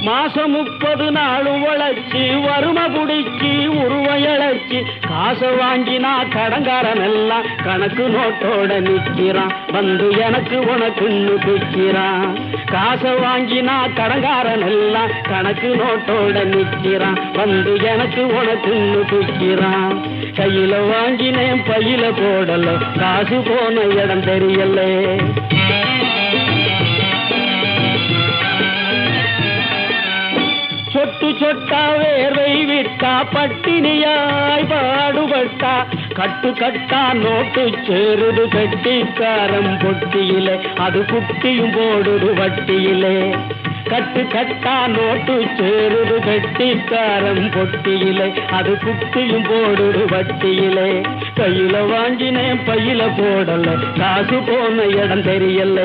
மாசம் 30 நாள் உழைச்சி வறுமை குடிச்சி உருவையழைச்சி காசை வாங்கினா கடங்காரன் எல்லாம் கணக்கு நோட்டோட நிற்கிறான். வந்து எனக்கு உனக்குன்னு பிக்கிறான். காசை வாங்கினா கடங்காரன் எல்லாம் கணக்கு நோட்டோட நிற்கிறான். வந்து எனக்கு உனக்குன்னு பிக்கிறான். கையில வாங்கினேன் பையில போடல காசு போன இடம் தெரியல. சொட்டு சொட்டா வேர்வை விட்டா பட்டினியாய் பாடுபட்டா கட்டு கட்டா நோட்டு சேருது கட்டிக்காரம் பொட்டியிலே அது குட்டியும் போடுது வட்டியிலே. கட்டு கட்டா நோட்டு சேருது கட்டிக்காரம் பொட்டியிலே அது குட்டியும் போடுது வட்டியிலே. கையில வாங்கினேன் பையில போடல காசு போன இடம் தெரியல.